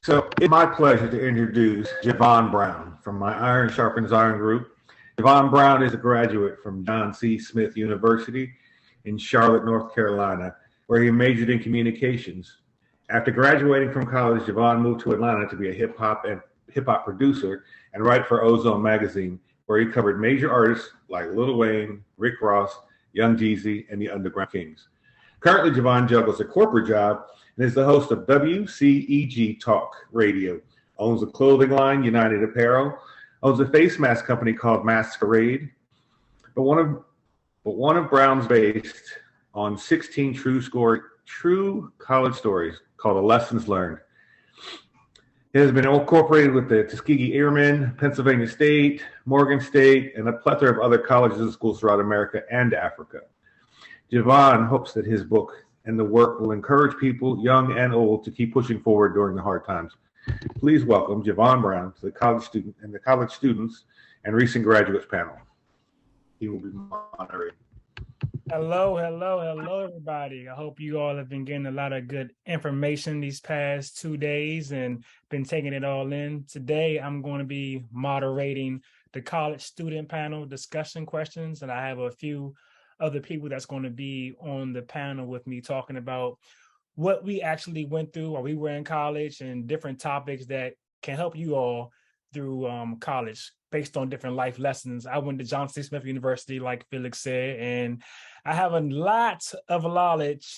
So it's my pleasure to introduce Javon Brown from my Iron Sharpens Iron group. Javon Brown is a graduate from John C. Smith University in Charlotte, North Carolina, where he majored in communications. After graduating from college, Javon moved to Atlanta to be a hip hop producer and write for Ozone magazine, where he covered major artists like Lil Wayne, Rick Ross, Young Jeezy, and the Underground Kings. Currently, Javon juggles a corporate job and is the host of WCEG Talk Radio, owns a clothing line, United Apparel, owns a face mask company called Masquerade, but one of Brown's based on 16 true college stories called The Lessons Learned. It has been incorporated with the Tuskegee Airmen, Pennsylvania State, Morgan State, and a plethora of other colleges and schools throughout America and Africa. Javon hopes that his book and the work will encourage people, young and old, to keep pushing forward during the hard times. Please welcome Javon Brown to the college students and recent graduates panel. He will be moderating. Hello, everybody. I hope you all have been getting a lot of good information these past 2 days and been taking it all in. Today, I'm going to be moderating the college student panel discussion questions, and I have a few other people that's going to be on the panel with me talking about what we actually went through while we were in college and different topics that can help you all through college based on different life lessons. I went to John C. Smith University, like Felix said, and I have a lot of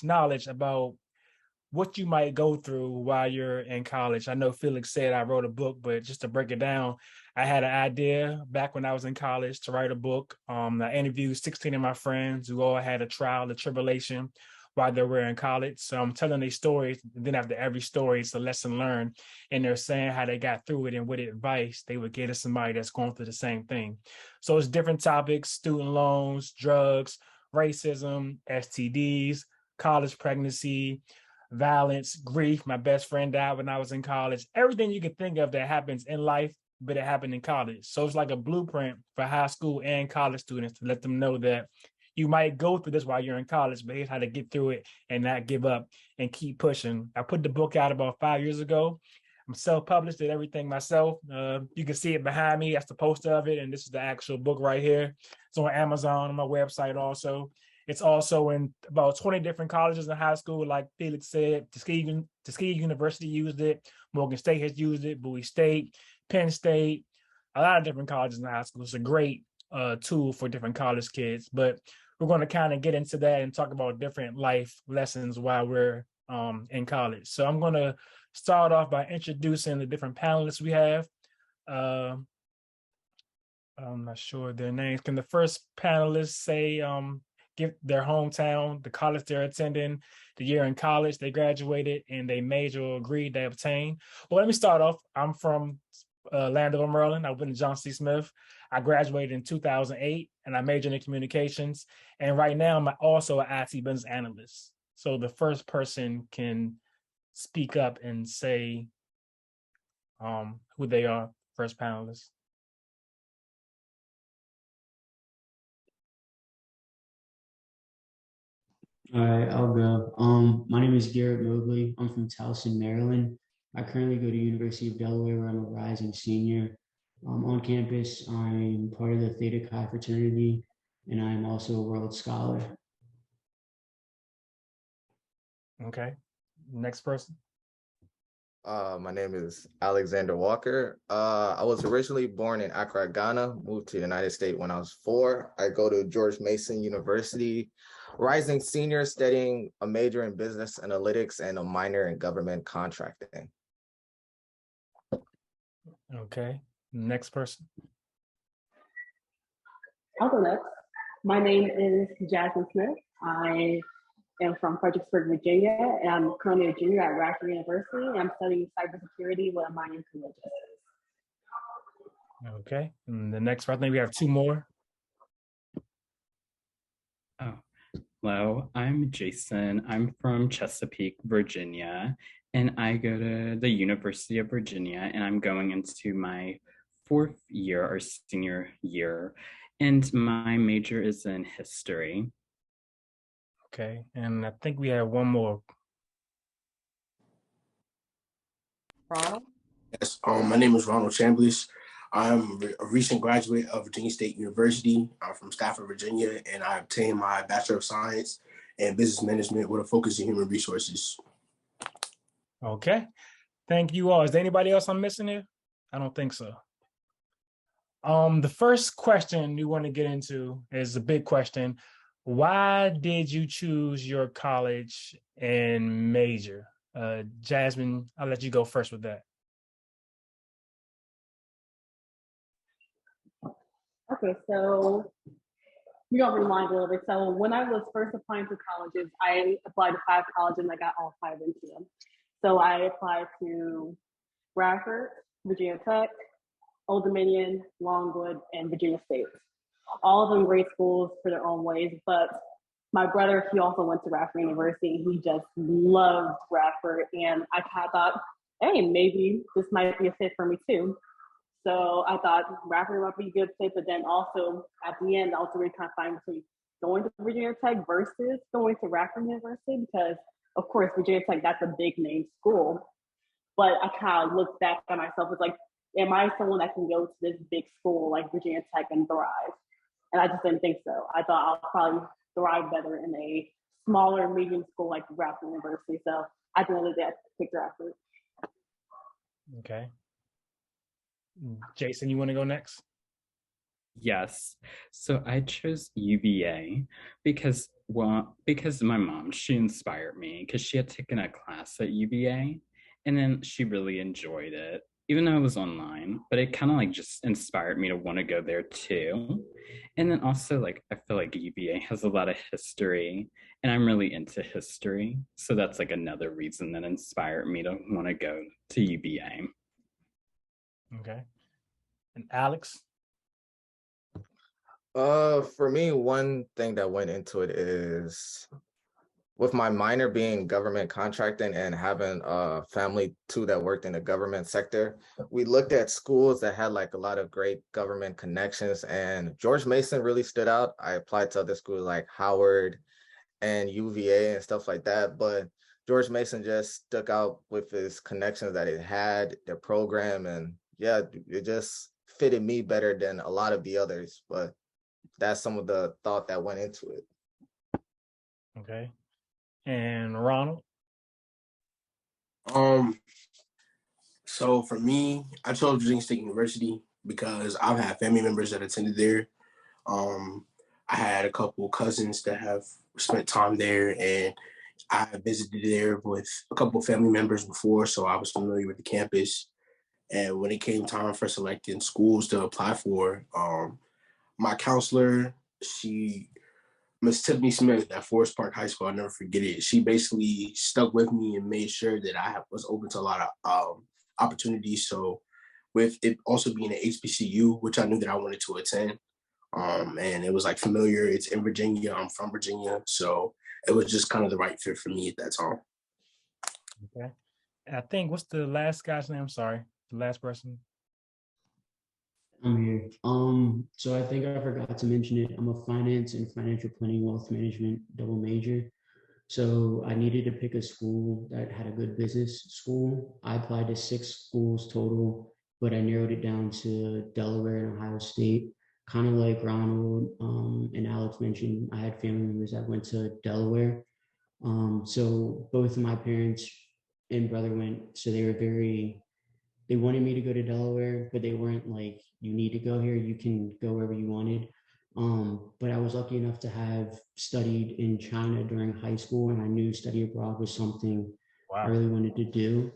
knowledge about what you might go through while you're in college. I know Felix said I wrote a book, but just to break it down, I had an idea back when I was in college to write a book. I interviewed 16 of my friends who all had a trial, a tribulation while they were in college. So I'm telling these stories. And then after every story, it's a lesson learned. And they're saying how they got through it and what advice they would give to somebody that's going through the same thing. So it's different topics: student loans, drugs, racism, STDs, college pregnancy, violence, grief. My best friend died when I was in college. Everything you can think of that happens in life, but it happened in college. So it's like a blueprint for high school and college students to let them know that you might go through this while you're in college, but here's how to get through it and not give up and keep pushing. I put the book out about 5 years ago. I'm self-published, did everything myself. You can see it behind me. That's the poster of it. And this is the actual book right here. It's on Amazon, on my website also. It's also in about 20 different colleges in high school. Like Felix said, Tuskegee University used it. Morgan State has used it. Bowie State, Penn State, a lot of different colleges in high school. It's a great tool for different college kids. But we're going to kind of get into that and talk about different life lessons while we're in college. So I'm going to start off by introducing the different panelists we have. I'm not sure their names. Can the first panelist say, give their hometown, the college they're attending, the year in college they graduated, and they major or agreed they obtained? Well, let me start off. I'm from Landover, Maryland. I went to John C. Smith. I graduated in 2008, and I majored in communications. And right now, I'm also an IT business analyst. So the first person can speak up and say who they are, first panelist. All right, I'll go. My name is Garrett Mobley. I'm from Towson, Maryland. I currently go to University of Delaware, where I'm a rising senior. On campus, I'm part of the Theta Chi fraternity, and I'm also a World Scholar. Okay, next person. My name is Alexander Walker. I was originally born in Accra, Ghana, moved to the United States when I was 4. I go to George Mason University, rising senior, studying a major in business analytics and a minor in government contracting. Okay, next person. I'll go next. My name is Jasmine Smith. I am from Fredericksburg, Virginia, and I'm currently a junior at Radford University. And I'm studying cybersecurity with a minor in criminal justice. Okay, and the next, I think we have 2 more. Oh, hello, I'm Jason. I'm from Chesapeake, Virginia, and I go to the University of Virginia, and I'm going into my 4th year or senior year, and my major is in history. Okay, and I think we have 1 more. Ronald? Yes, my name is Ronald Chambliss. I'm a recent graduate of Virginia State University. I'm from Stafford, Virginia, and I obtained my Bachelor of Science in Business Management with a focus in human resources. Okay. Thank you all. Is there anybody else I'm missing here? I don't think so. The first question you want to get into is a big question. Why did you choose your college and major? Jasmine, I'll let you go first with that. Okay, so you don't rewind a little bit. So when I was first applying to colleges, I applied to 5 colleges and I got all 5 into them. So I applied to Bradford, Virginia Tech, Old Dominion, Longwood, and Virginia State. All of them great schools for their own ways, but my brother, he also went to Bradford University. He just loved Bradford, and I kind of thought, hey, maybe this might be a fit for me too. So I thought Bradford might be a good fit, but then also at the end, I was really kind of fine between going to Virginia Tech versus going to Bradford University because, of course, Virginia Tech, that's a big name school. But I kind of looked back at myself as like, am I someone that can go to this big school like Virginia Tech and thrive? And I just didn't think so. I thought I'll probably thrive better in a smaller, medium school like Bradford University. So at the end of the day, I picked Bradford. Okay. Jason, you want to go next? Yes. So I chose UVA because my mom, she inspired me because she had taken a class at UVA and then she really enjoyed it, even though it was online, but it kind of like just inspired me to want to go there too. And then also like I feel like UVA has a lot of history and I'm really into history. So that's like another reason that inspired me to want to go to UVA. Okay. And Alex? For me, one thing that went into it is with my minor being government contracting and having a family too that worked in the government sector, we looked at schools that had like a lot of great government connections, and George Mason really stood out. I applied to other schools like Howard and UVA and stuff like that, but George Mason just stuck out with his connections that it had, the program, and yeah, it just fitted me better than a lot of the others, but that's some of the thought that went into it. Okay. And Ronald? So for me, I chose Virginia State University because I've had family members that attended there. I had a couple cousins that have spent time there, and I visited there with a couple of family members before, so I was familiar with the campus. And when it came time for selecting schools to apply for, my counselor, Miss Tiffany Smith at Forest Park High School, I'll never forget it. She basically stuck with me and made sure that I was open to a lot of opportunities. So with it also being an HBCU, which I knew that I wanted to attend, and it was like familiar, it's in Virginia, I'm from Virginia. So it was just kind of the right fit for me at that time. Okay. And I think, what's the last guy's name? I'm sorry, the last person. I'm here. So I think I forgot to mention it. I'm a finance and financial planning wealth management double major. So I needed to pick a school that had a good business school. I applied to 6 schools total, but I narrowed it down to Delaware and Ohio State. Kind of like Ronald and Alex mentioned, I had family members that went to Delaware. So both of my parents and brother went, so they wanted me to go to Delaware, but they weren't like, you need to go here, you can go wherever you wanted. But I was lucky enough to have studied in China during high school, and I knew study abroad was something I really wanted to do.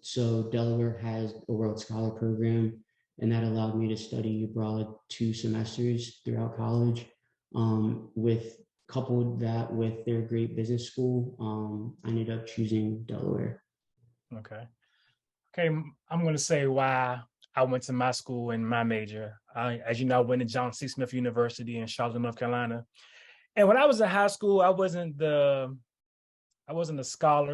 So Delaware has a World Scholar program, and that allowed me to study abroad 2 semesters throughout college. With coupled that with their great business school, I ended up choosing Delaware. Okay. Okay, I'm going to say why I went to my school and my major. As you know, I went to John C. Smith University in Charlotte, North Carolina. And when I was in high school, I wasn't a scholar.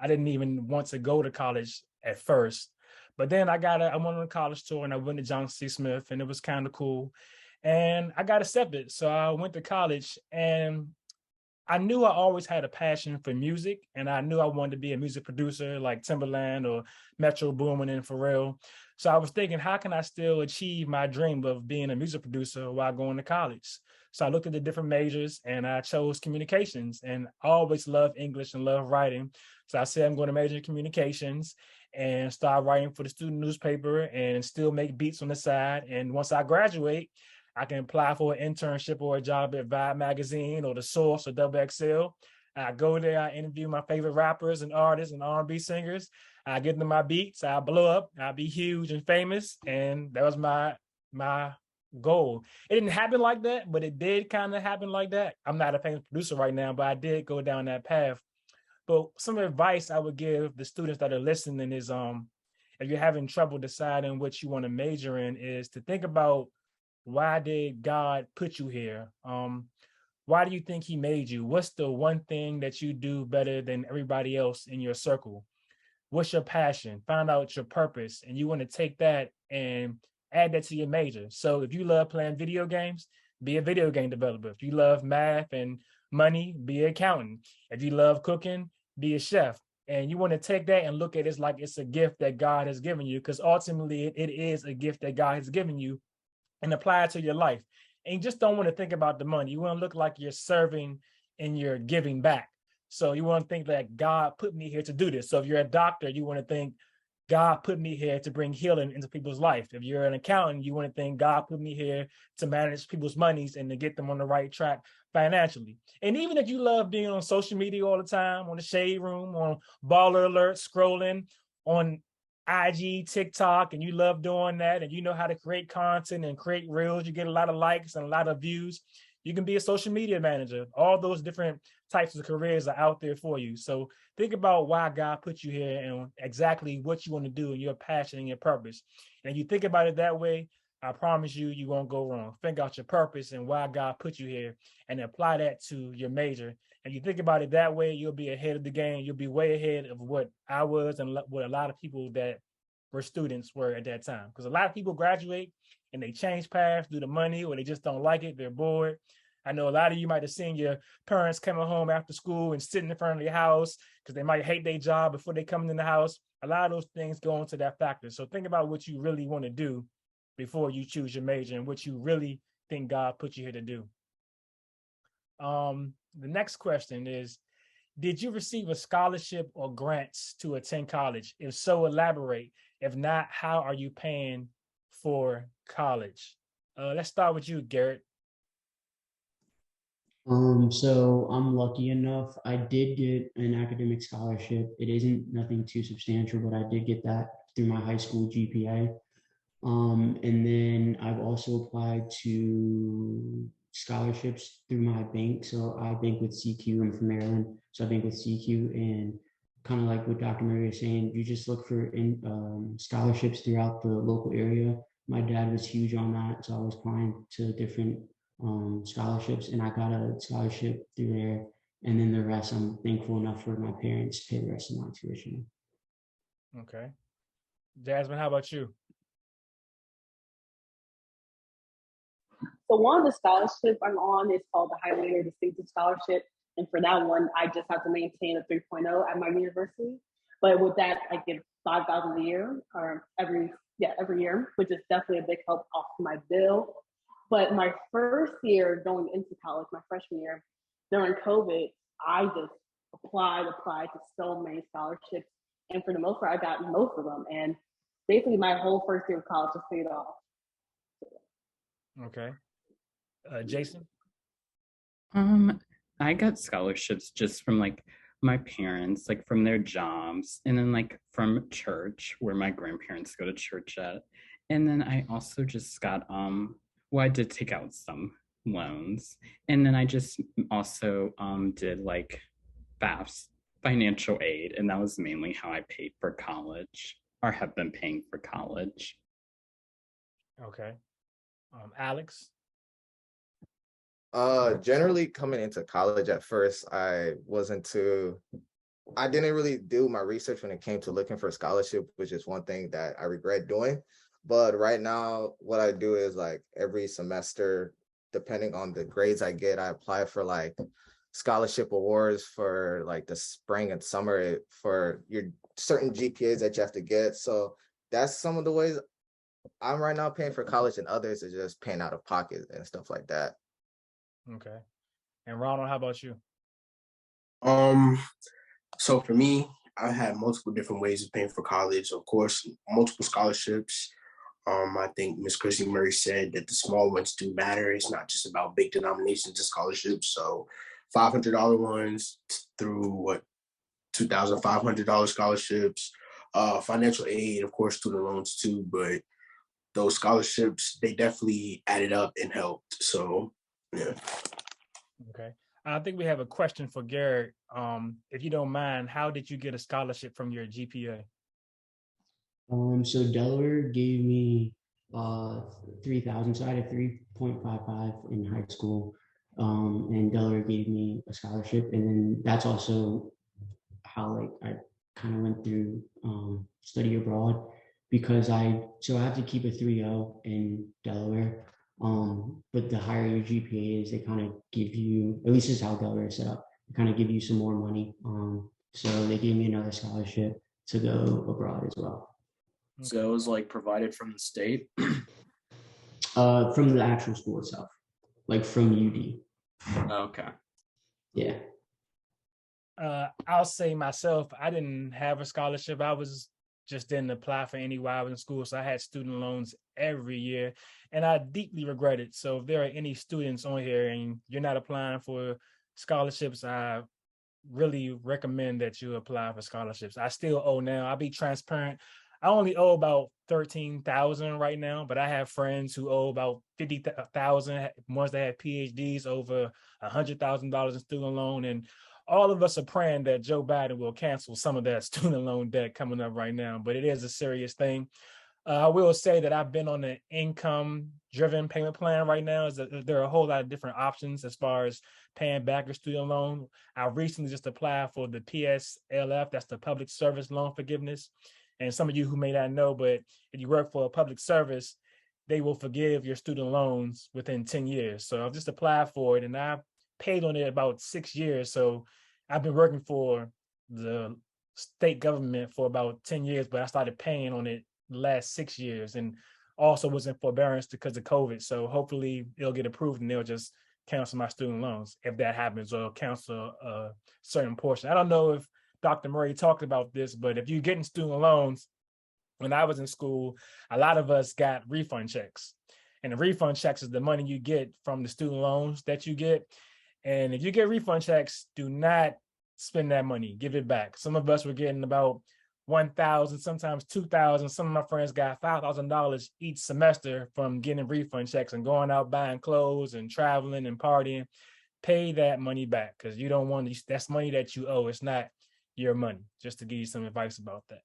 I didn't even want to go to college at first. But then I went on a college tour and I went to John C. Smith, and it was kind of cool. And I got accepted. So I went to college, and I knew I always had a passion for music, and I knew I wanted to be a music producer like Timberland or Metro Boomin and Pharrell. So I was thinking, how can I still achieve my dream of being a music producer while going to college? So I looked at the different majors and I chose communications, and I always loved English and loved writing. So I said I'm going to major in communications and start writing for the student newspaper and still make beats on the side. And once I graduate, I can apply for an internship or a job at Vibe Magazine or The Source or Double XL. I go there, I interview my favorite rappers and artists and R&B singers. I give them my beats, I blow up, I'll be huge and famous. And that was my goal. It didn't happen like that, but it did kind of happen like that. I'm not a famous producer right now, but I did go down that path. But some advice I would give the students that are listening is if you're having trouble deciding what you want to major in, is to think about, why did God put you here? Why do you think he made you? What's the one thing that you do better than everybody else in your circle? What's your passion? Find out your purpose, and you want to take that and add that to your major. So if you love playing video games, be a video game developer. If you love math and money, be an accountant. If you love cooking, be a chef. And you want to take that and look at it like it's a gift that God has given you, because ultimately it is a gift that God has given you, and apply it to your life. And you just don't want to think about the money. You want to look like you're serving and you're giving back. So you want to think that God put me here to do this. So if you're a doctor, you want to think God put me here to bring healing into people's life. If you're an accountant, you want to think God put me here to manage people's monies and to get them on the right track financially. And even if you love being on social media all the time, on the Shade Room, on Baller Alert, scrolling on IG, TikTok, and you love doing that, and you know how to create content and create reels, you get a lot of likes and a lot of views, you can be a social media manager. All those different types of careers are out there for you. So think about why God put you here and exactly what you want to do and your passion and your purpose. And you think about it that way, I promise you, you won't go wrong. Think out your purpose and why God put you here and apply that to your major. And you think about it that way, you'll be ahead of the game. You'll be way ahead of what I was and what a lot of people that were students were at that time. Because a lot of people graduate and they change paths due to money, or they just don't like it. They're bored. I know a lot of you might have seen your parents coming home after school and sitting in front of your house because they might hate their job before they come in the house. A lot of those things go into that factor. So think about what you really want to do before you choose your major and what you really think God put you here to do. The next question is, did you receive a scholarship or grants to attend college? If so, elaborate. If not, how are you paying for college? Let's start with you, Garrett. So I'm lucky enough. I did get an academic scholarship. It isn't nothing too substantial, but I did get that through my high school GPA. And then I've also applied to scholarships through my bank. So I bank with CQ. I'm from Maryland, so I bank with CQ. And kind of like what Dr. Murray was saying, you just look for scholarships throughout the local area. My dad was huge on that, so I was applying to different scholarships, and I got a scholarship through there. And then the rest, I'm thankful enough for my parents to pay the rest of my tuition. Okay. Jasmine, how about you? So one of the scholarships I'm on is called the Highlander Distinctive Scholarship. And for that one, I just have to maintain a 3.0 at my university. But with that, I get $5,000 a year or every year, which is definitely a big help off my bill. But my first year going into college, my freshman year, during COVID, I just applied to so many scholarships. And for the most part, I got most of them. And basically my whole first year of college just paid off. Okay. Jason? I got scholarships just from like my parents, like from their jobs, and then like from church where my grandparents go to church at. And then I also just got well, I did take out some loans, and then I just also did like FAFSA, financial aid, and that was mainly how I paid for college, or have been paying for college. Okay. Alex? Generally coming into college at first, I didn't really do my research when it came to looking for a scholarship, which is one thing that I regret doing. But right now, what I do is like every semester, depending on the grades I get, I apply for like scholarship awards for like the spring and summer for your certain GPAs that you have to get. So that's some of the ways I'm right now paying for college, and others are just paying out of pocket and stuff like that. Okay. And Ronald, how about you? So for me, I had multiple different ways of paying for college. Of course, multiple scholarships. I think Miss Chrissy Murray said that the small ones do matter. It's not just about big denominations of scholarships. So $500 ones through $2,500 scholarships, financial aid, of course, student loans too. But those scholarships, they definitely added up and helped. So yeah. Okay. I think we have a question for Garrett. If you don't mind, how did you get a scholarship from your GPA? So Delaware gave me 3,000. So I had a 3.55 in high school. And Delaware gave me a scholarship. And then that's also how like I kind of went through study abroad, because I have to keep a 3.0 in Delaware. But the higher your GPA is, they kind of give you, at least this is how Delaware is set up, they kind of give you some more money. So they gave me another scholarship to go abroad as well. So it was like provided from the state? From the actual school itself, like from UD. Okay. Yeah. I'll say myself, I didn't have a scholarship. I didn't apply for any while I was in school. So I had student loans every year, and I deeply regret it. So if there are any students on here and you're not applying for scholarships, I really recommend that you apply for scholarships. I still owe now. I'll be transparent. I only owe about 13,000 right now, but I have friends who owe about 50,000. Ones that have PhDs, over $100,000 in student loan, and all of us are praying that Joe Biden will cancel some of that student loan debt coming up right now. But it is a serious thing. I will say that I've been on an income-driven payment plan right now. There are a whole lot of different options as far as paying back your student loan. I recently just applied for the PSLF, that's the Public Service Loan Forgiveness. And some of you who may not know, but if you work for a public service, they will forgive your student loans within 10 years. So I've just applied for it, and I've paid on it about 6 years. So I've been working for the state government for about 10 years, but I started paying on it the last 6 years, and also was in forbearance because of COVID. So hopefully it'll get approved and they'll just cancel my student loans if that happens, or cancel a certain portion. I don't know if Dr. Murray talked about this, but if you're getting student loans, when I was in school, a lot of us got refund checks. And the refund checks is the money you get from the student loans that you get. And if you get refund checks, do not spend that money. Give it back. Some of us were getting about $1,000, sometimes $2,000. Some of my friends got $5,000 each semester from getting refund checks and going out buying clothes and traveling and partying. Pay that money back, because you don't want to, that's money that you owe. It's not your money. Just to give you some advice about that.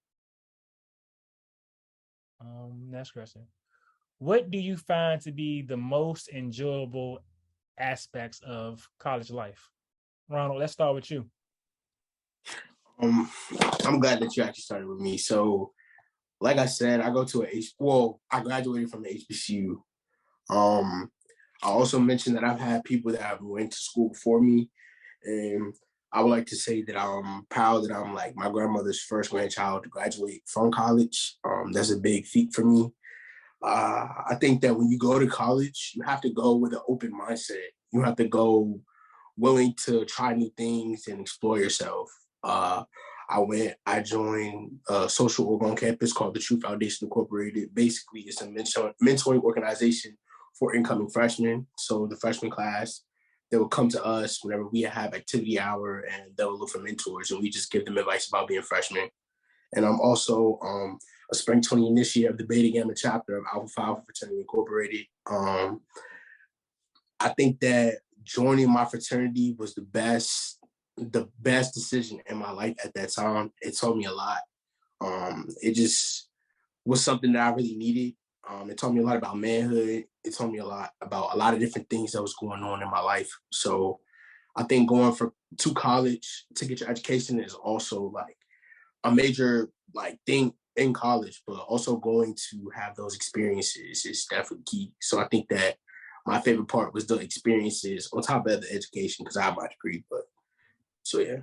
Next question. What do you find to be the most enjoyable aspects of college life? Ronald, let's start with you. I'm glad that you actually started with me. So, like I said, I graduated from the HBCU. I also mentioned that I've had people that have went to school before me, and I would like to say that I'm proud that I'm like my grandmother's first grandchild to graduate from college. That's a big feat for me. I think that when you go to college, you have to go with an open mindset. You have to go willing to try new things and explore yourself. I joined a social org on campus called the True Foundation Incorporated. Basically, it's a mentoring organization for incoming freshmen. So the freshman class, they will come to us whenever we have activity hour, and they'll look for mentors, and we just give them advice about being freshmen. And I'm also a Spring 20 initiate of the Beta Gamma chapter of Alpha Phi Alpha Fraternity Incorporated. I think that joining my fraternity was the best decision in my life at that time. It taught me a lot. It just was something that I really needed. It taught me a lot about manhood. It taught me a lot about a lot of different things that was going on in my life. So I think going to college to get your education is also like a major like thing in college, but also going to have those experiences is definitely key. So I think that my favorite part was the experiences on top of the education because I have my degree. But so yeah.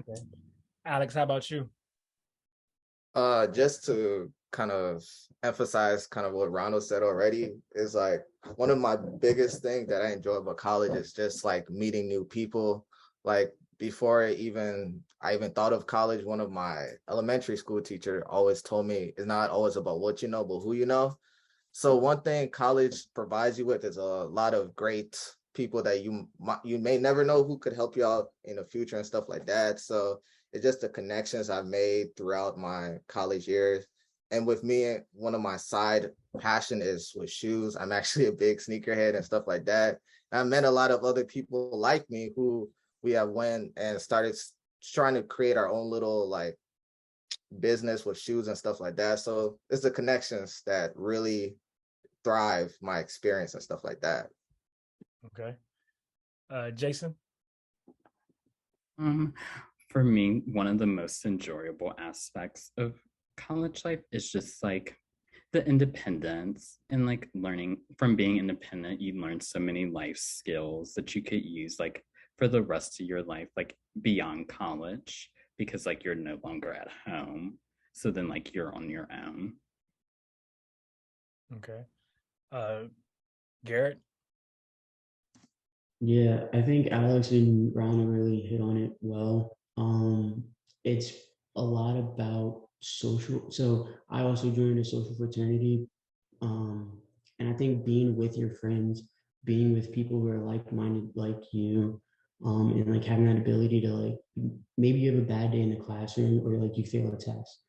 Okay. Alex, how about you? Just to kind of emphasize kind of what Ronald said already, is like one of my biggest things that I enjoy about college is just like meeting new people. Like before I even thought of college, one of my elementary school teacher always told me it's not always about what you know, but who you know. So one thing college provides you with is a lot of great people that you may never know who could help you out in the future and stuff like that. So it's just the connections I've made throughout my college years. And with me, one of my side passion is with shoes. I'm actually a big sneakerhead and stuff like that. And I met a lot of other people like me who we have went and started trying to create our own little like business with shoes and stuff like that. So it's the connections that really thrive my experience and stuff like that. Okay. Jason? For me, one of the most enjoyable aspects of college life is just like the independence and like learning from being independent. You learn so many life skills that you could use like for the rest of your life, like beyond college, because like you're no longer at home. So then like you're on your own. Okay. Garrett? Yeah, I think Alex and Rana really hit on it well. It's a lot about social. So I also joined a social fraternity. And I think being with your friends, being with people who are like-minded like you, and like having that ability to like, maybe you have a bad day in the classroom or like you fail a test.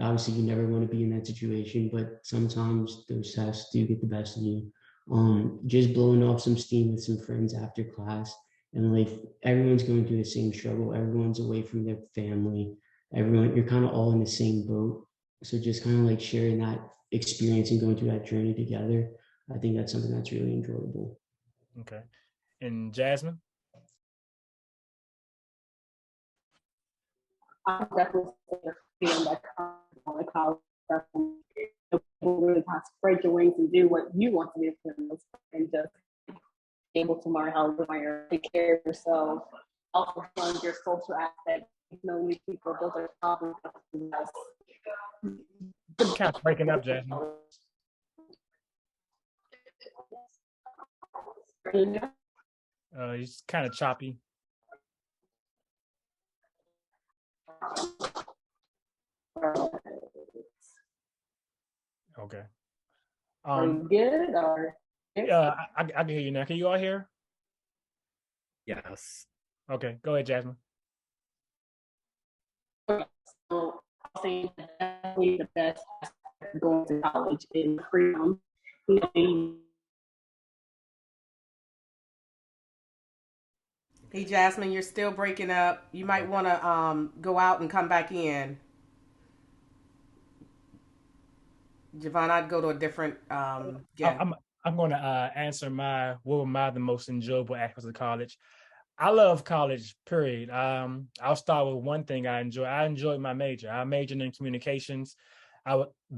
Obviously, you never want to be in that situation, but sometimes those tests do get the best of you. Just blowing off some steam with some friends after class, and like everyone's going through the same struggle. Everyone's away from their family. Everyone, you're kind of all in the same boat. So just kind of like sharing that experience and going through that journey together, I think that's something that's really enjoyable. Okay. And Jasmine? I definitely say the feeling that comes from the college stuff. Really kind of spread your wings and do what you want to do for the most part, and just able to learn how to live on your take care of yourself, also learn your social aspect, you know, new people, those are problems. Kind of breaking up, Jasmine. It's kind of choppy. Okay. Are you good or? I can hear you now. Can you all hear? Yes. Okay, go ahead, Jasmine. So I think definitely the best aspect of going to college is freedom. You know, Hey, Jasmine, you're still breaking up. You might want to go out and come back in. Javon, I'd go to a different. Yeah. I'm going to answer what were the most enjoyable aspects of college. I love college, period. I'll start with one thing I enjoy. I enjoyed my major. I majored in communications.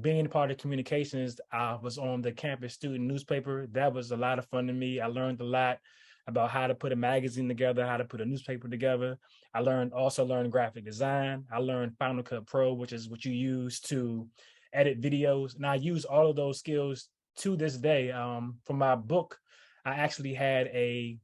Being part of communications, I was on the campus student newspaper. That was a lot of fun to me. I learned a lot about how to put a magazine together, how to put a newspaper together. I also learned graphic design. I learned Final Cut Pro, which is what you use to edit videos. And I use all of those skills to this day. For my book, I actually had a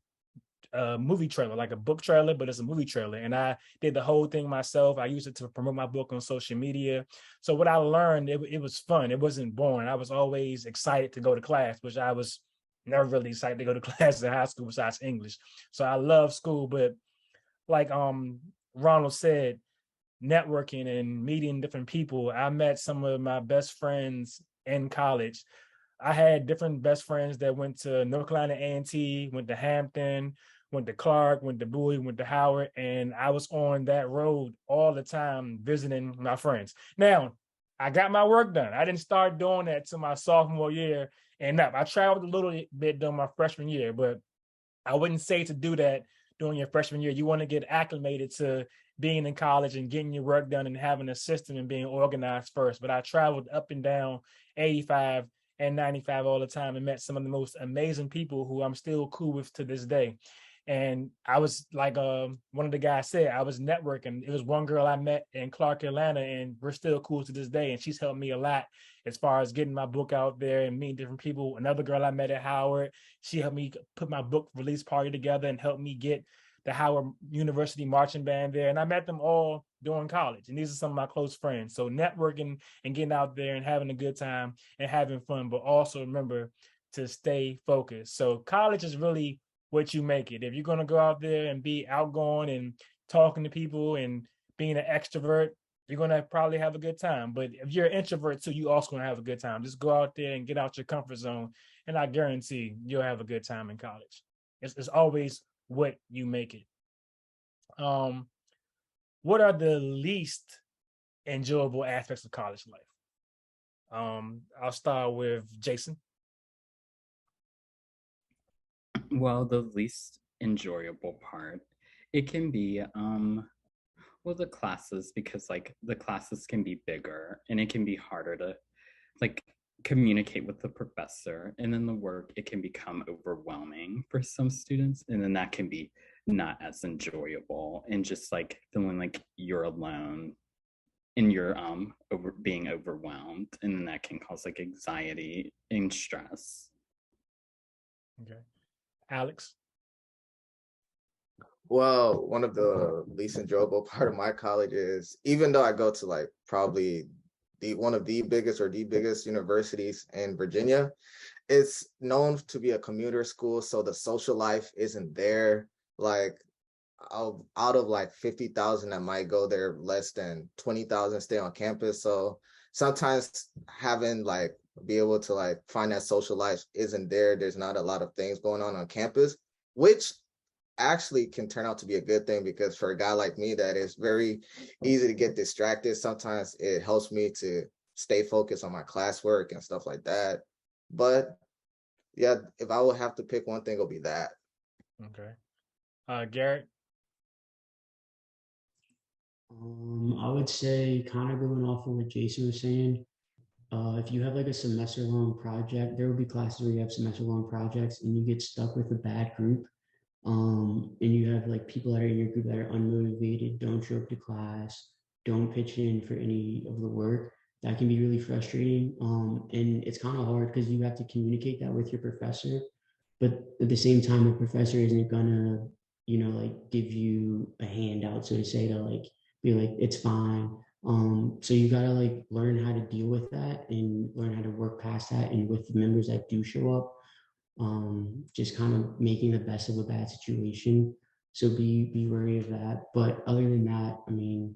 movie trailer, like a book trailer, but it's a movie trailer. And I did the whole thing myself. I used it to promote my book on social media. So what I learned, it was fun. It wasn't boring. I was always excited to go to class, which I was never really excited to go to class in high school besides English. So I love school, but like Ronald said, networking and meeting different people. I met some of my best friends in college. I had different best friends that went to North Carolina A&T, went to Hampton, went to Clark, went to Bowie, went to Howard, and I was on that road all the time visiting my friends. Now, I got my work done. I didn't start doing that till my sophomore year and up. I traveled a little bit during my freshman year, but I wouldn't say to do that during your freshman year. You want to get acclimated to being in college and getting your work done and having a system and being organized first. But I traveled up and down 85 and 95 all the time and met some of the most amazing people who I'm still cool with to this day. And I was like one of the guys said, I was networking. It was one girl I met in Clark, Atlanta, and we're still cool to this day. And she's helped me a lot as far as getting my book out there and meeting different people. Another girl I met at Howard, she helped me put my book release party together and helped me get the Howard University marching band there. And I met them all during college. And these are some of my close friends. So networking and getting out there and having a good time and having fun, but also remember to stay focused. So college is really what you make it. If you're going to go out there and be outgoing and talking to people and being an extrovert, you're going to probably have a good time. But if you're an introvert too, you also going to have a good time. Just go out there and get out your comfort zone. And I guarantee you'll have a good time in college. It's always what you make it. What are the least enjoyable aspects of college life? I'll start with Jason. Well, the least enjoyable part, it can be well, the classes, because like the classes can be bigger and it can be harder to like communicate with the professor, and then the work, it can become overwhelming for some students, and then that can be not as enjoyable, and just like feeling like you're alone and you're being overwhelmed, and then that can cause like anxiety and stress. Okay. Alex? Well, one of the least enjoyable part of my college is, even though I go to like probably one of the biggest or the biggest universities in Virginia, it's known to be a commuter school, so the social life isn't there. Like out of like 50,000 that might go there, less than 20,000 stay on campus. So sometimes having like be able to like find that social life isn't there. There's not a lot of things going on campus, which actually can turn out to be a good thing, because for a guy like me that is very easy to get distracted, sometimes it helps me to stay focused on my classwork and stuff like that. But yeah, if I would have to pick one thing, it'll be that. Okay. Garrett? I would say, kind of going off of what Jason was saying, if you have like a semester long project, there will be classes where you have semester long projects and you get stuck with a bad group. And you have like people that are in your group that are unmotivated, don't show up to class, don't pitch in for any of the work. That can be really frustrating. And it's kind of hard because you have to communicate that with your professor, but at the same time, the professor isn't gonna, like give you a handout, so to say, to like be like, it's fine. So you gotta like learn how to deal with that and learn how to work past that. And with the members that do show up, just kind of making the best of a bad situation. So be wary of that. But other than that, I mean,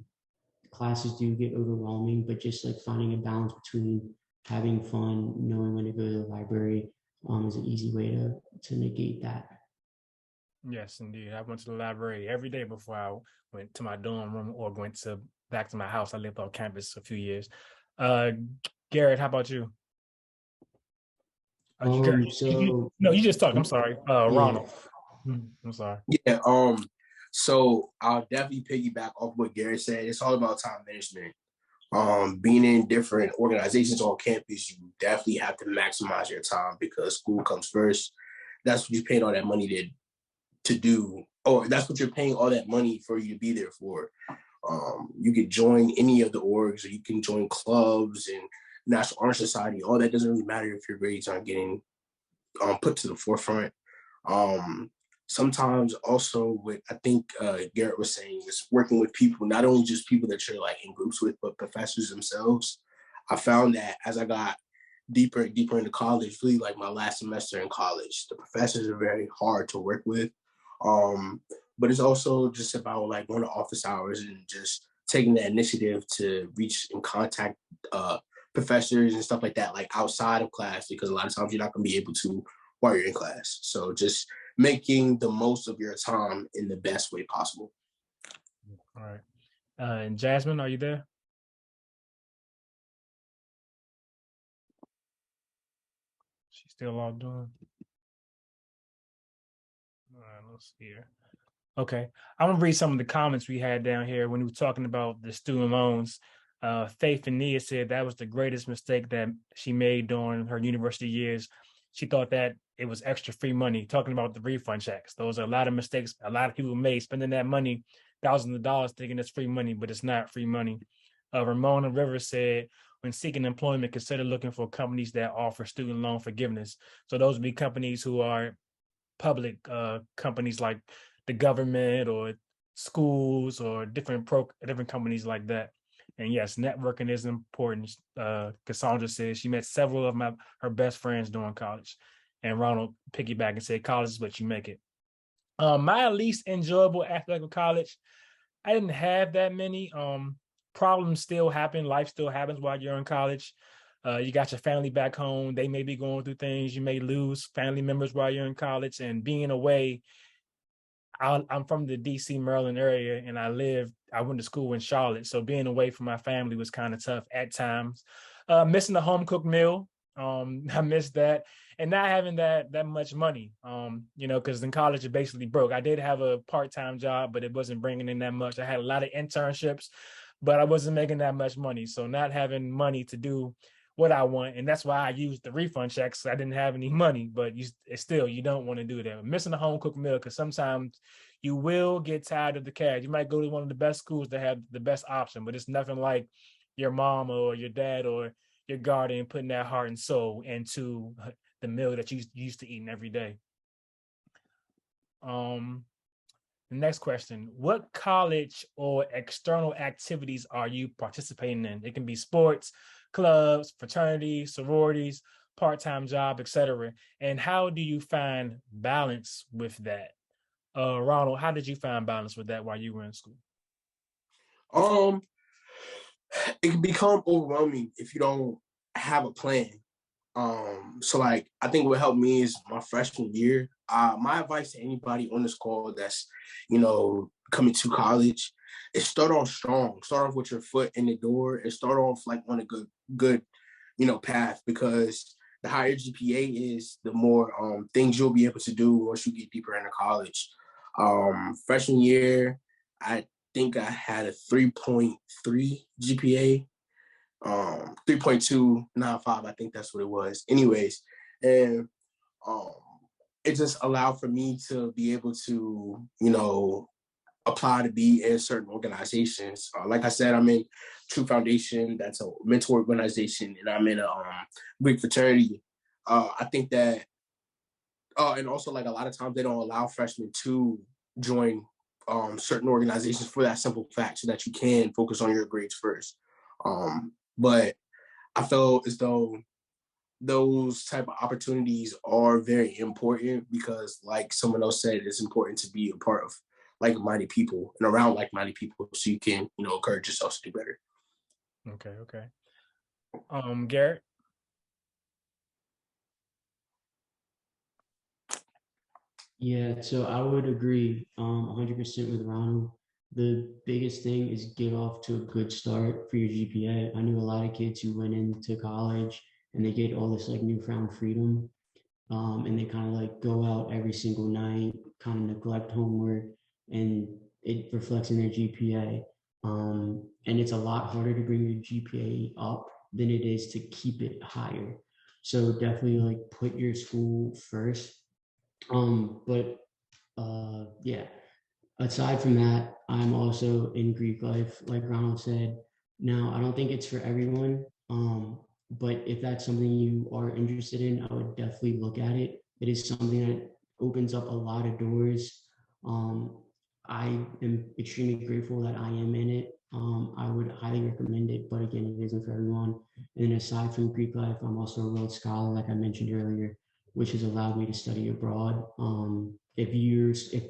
classes do get overwhelming, but just like finding a balance between having fun, knowing when to go to the library, is an easy way to negate that. Yes, indeed. I went to the library every day before I went to my dorm room or went back to my house. I lived on campus a few years. Garrett, how about you? You just talked. I'm sorry. Ronald. I'm sorry. Yeah. So I'll definitely piggyback off what Garrett said. It's all about time management. Being in different organizations on campus, you definitely have to maximize your time, because school comes first. That's what you paid all that money to do, or that's what you're paying all that money for you to be there for. You could join any of the orgs, or you can join clubs and National Honor Society. All that doesn't really matter if your grades aren't getting put to the forefront. Sometimes also what I think Garrett was saying is working with people, not only just people that you're like in groups with, but professors themselves. I found that as I got deeper and deeper into college, really like my last semester in college, the professors are very hard to work with. But it's also just about like going to office hours and just taking the initiative to reach and contact professors and stuff like that, like outside of class, because a lot of times you're not going to be able to while you're in class. So just making the most of your time in the best way possible. All right. And Jasmine, are you there? She's still all doing. All right, let's see here. Okay, I'm gonna read some of the comments we had down here when we were talking about the student loans. Faith and Nia said that was the greatest mistake that she made during her university years. She thought that it was extra free money, talking about the refund checks. Those are a lot of mistakes a lot of people made spending that money, thousands of dollars, thinking it's free money, but it's not free money. Ramona Rivers said, when seeking employment, consider looking for companies that offer student loan forgiveness. So those would be companies who are public companies like the government or schools or different companies like that. And yes, networking is important. Cassandra says she met several of her best friends during college. And Ronald piggyback and said, college is what you make it. My least enjoyable aspect of college, I didn't have that many. Problems still happen. Life still happens while you're in college. You got your family back home. They may be going through things. You may lose family members while you're in college. And being away, I'm from the DC, Maryland area, and I went to school in Charlotte. So being away from my family was kind of tough at times. Missing the home cooked meal. I missed that. And not having that much money, because in college you're basically broke. I did have a part-time job, but it wasn't bringing in that much. I had a lot of internships, but I wasn't making that much money. So not having money to do what I want, and that's why I used the refund checks. I didn't have any money, but you don't want to do that. Missing a home cooked meal, because sometimes you will get tired of the cash. You might go to one of the best schools that have the best option, but it's nothing like your mom or your dad or your guardian putting that heart and soul into the meal that you used to eating every day. The next question: what college or external activities are you participating in? It can be sports, clubs, fraternities, sororities, part-time job, etc. And how do you find balance with that? Ronald, how did you find balance with that while you were in school? It can become overwhelming if you don't have a plan. So like I think what helped me is my freshman year. My advice to anybody on this call that's, coming to college is start off strong. Start off with your foot in the door and start off like on a good, path, because the higher GPA is, the more things you'll be able to do once you get deeper into college. Freshman year, I think I had a 3.3 GPA. 3.295, I think that's what it was. Anyways, and it just allowed for me to be able to, apply to be in certain organizations. Like I said, I'm in True Foundation, that's a mentor organization, and I'm in a Greek fraternity. I think that, and also like a lot of times they don't allow freshmen to join certain organizations for that simple fact, so that you can focus on your grades first. But I felt as though those type of opportunities are very important, because like someone else said, it's important to be a part of like-minded people and around like-minded people, so you can, encourage yourself to do better. Okay. Garrett? Yeah, so I would agree 100% with Ronald. The biggest thing is get off to a good start for your GPA. I knew a lot of kids who went into college and they get all this like newfound freedom, and they kind of like go out every single night, kind of neglect homework, and it reflects in their GPA. And it's a lot harder to bring your GPA up than it is to keep it higher. So definitely like put your school first. Yeah. Aside from that, I'm also in Greek life, like Ronald said. Now, I don't think it's for everyone, but if that's something you are interested in, I would definitely look at it. It is something that opens up a lot of doors. I am extremely grateful that I am in it. I would highly recommend it, but again, it isn't for everyone. And then aside from Greek life, I'm also a Rhodes Scholar, like I mentioned earlier, which has allowed me to study abroad. If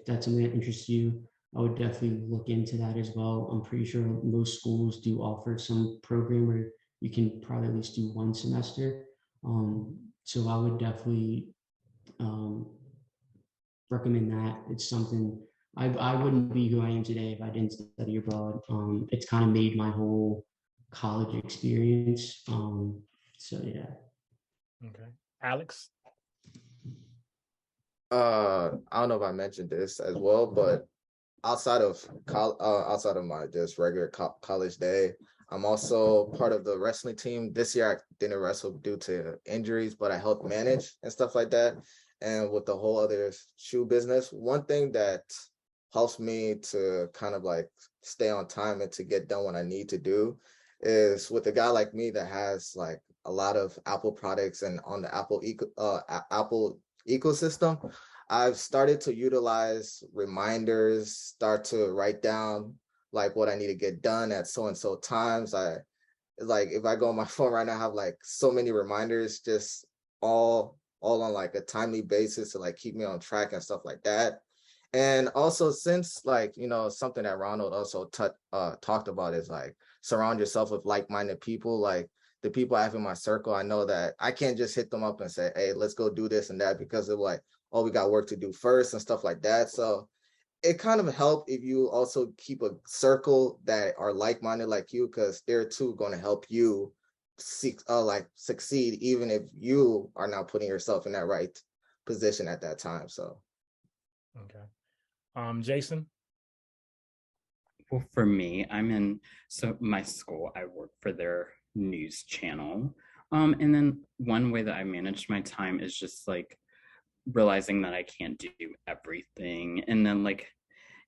that's something that interests you, I would definitely look into that as well. I'm pretty sure most schools do offer some program where you can probably at least do one semester. So I would definitely recommend that. It's something I wouldn't be who I am today if I didn't study abroad. It's kind of made my whole college experience. So yeah. Okay. Alex? I don't know if I mentioned this as well, but outside of my just regular college day, I'm also part of the wrestling team. This year I didn't wrestle due to injuries, but I helped manage and stuff like that. And with the whole other shoe business, one thing that helps me to kind of like stay on time and to get done what I need to do is with a guy like me that has like a lot of Apple products and on the Apple ecosystem, I've started to utilize reminders, start to write down like what I need to get done at so and so times. I like if I go on my phone right now, I have like so many reminders just all on like a timely basis to like keep me on track and stuff like that. And also since like, you know, something that Ronald also talked about is like surround yourself with like-minded people. Like the people I have in my circle, I know that I can't just hit them up and say, hey, let's go do this and that because of like, oh, we got work to do first and stuff like that. So it kind of helped if you also keep a circle that are like-minded like you, because they're too going to help you succeed, even if you are not putting yourself in that right position at that time. So okay. Jason? Well, for me, so my school, I work for their news channel. And then one way that I manage my time is just like realizing that I can't do everything. And then like,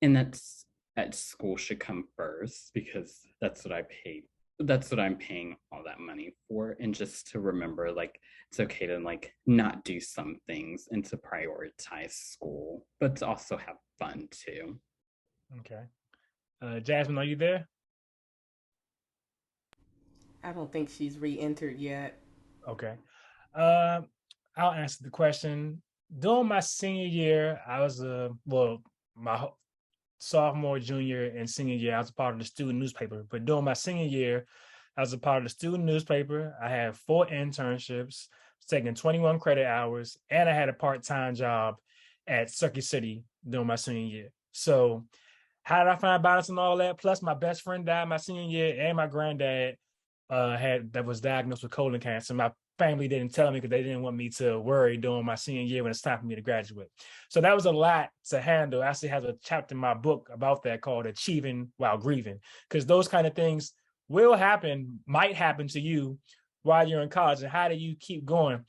and that's at school should come first because that's what I'm paying all that money for. And just to remember, like, it's okay to like not do some things and to prioritize school, but to also have fun too. Okay. Jasmine, are you there? I don't think she's re-entered yet. Okay. I'll answer the question. During my senior year, I was my sophomore, junior, and senior year, I was a part of the student newspaper. But during my senior year, I was a part of the student newspaper. I had 4 internships, taking 21 credit hours, and I had a part-time job at Circuit City during my senior year. So how did I find balance and all that? Plus, my best friend died my senior year, and my granddad was diagnosed with colon cancer. My family didn't tell me because they didn't want me to worry during my senior year when it's time for me to graduate. So that was a lot to handle. I actually have a chapter in my book about that called Achieving While Grieving, because those kind of things might happen to you while you're in college. And how do you keep going?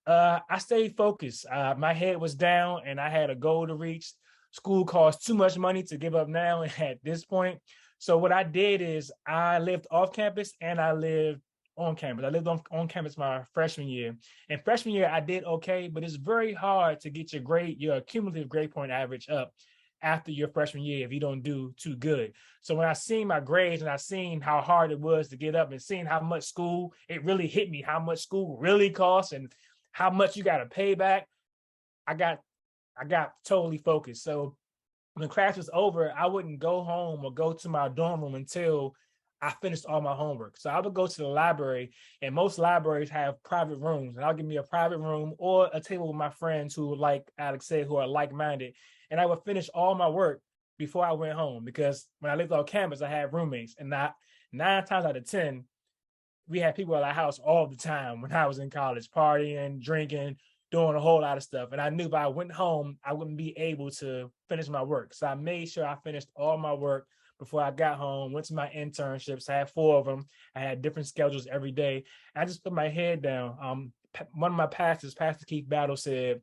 I stayed focused. My head was down and I had a goal to reach. School costs too much money to give up now at this point. So what I did is I lived off campus and I lived on campus. I lived on campus my freshman year. And freshman year, I did okay, but it's very hard to get your cumulative grade point average up after your freshman year if you don't do too good. So when I seen my grades and I seen how hard it was to get up and seeing how much school, it really hit me, how much school really costs and how much you got to pay back, I got totally focused. So when class was over, I wouldn't go home or go to my dorm room until I finished all my homework. So I would go to the library, and most libraries have private rooms, and I'll give me a private room or a table with my friends who, like Alex said, who are like-minded. And I would finish all my work before I went home, because when I lived on campus, I had roommates, and 9 times out of 10, we had people at our house all the time when I was in college, partying, drinking, doing a whole lot of stuff. And I knew if I went home, I wouldn't be able to finish my work. So I made sure I finished all my work before I got home, went to my internships. I had 4 of them. I had different schedules every day. I just put my head down. One of my pastors, Pastor Keith Battle, said,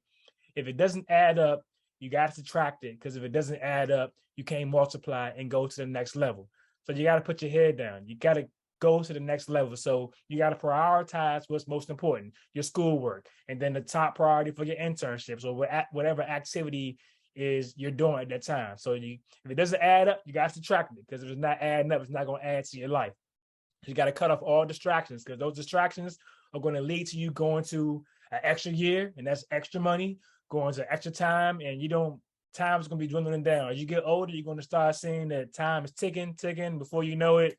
if it doesn't add up, you got to subtract it, because if it doesn't add up, you can't multiply and go to the next level. So you got to put your head down. You got to go to the next level. So you got to prioritize what's most important, your schoolwork, and then the top priority for your internships or whatever activity is you're doing at that time. So if it doesn't add up, you got to subtract it, because if it's not adding up, it's not going to add to your life. You got to cut off all distractions, because those distractions are going to lead to you going to an extra year, and that's extra money, going to extra time, and time's going to be dwindling down. As you get older, you're going to start seeing that time is ticking. Before you know it,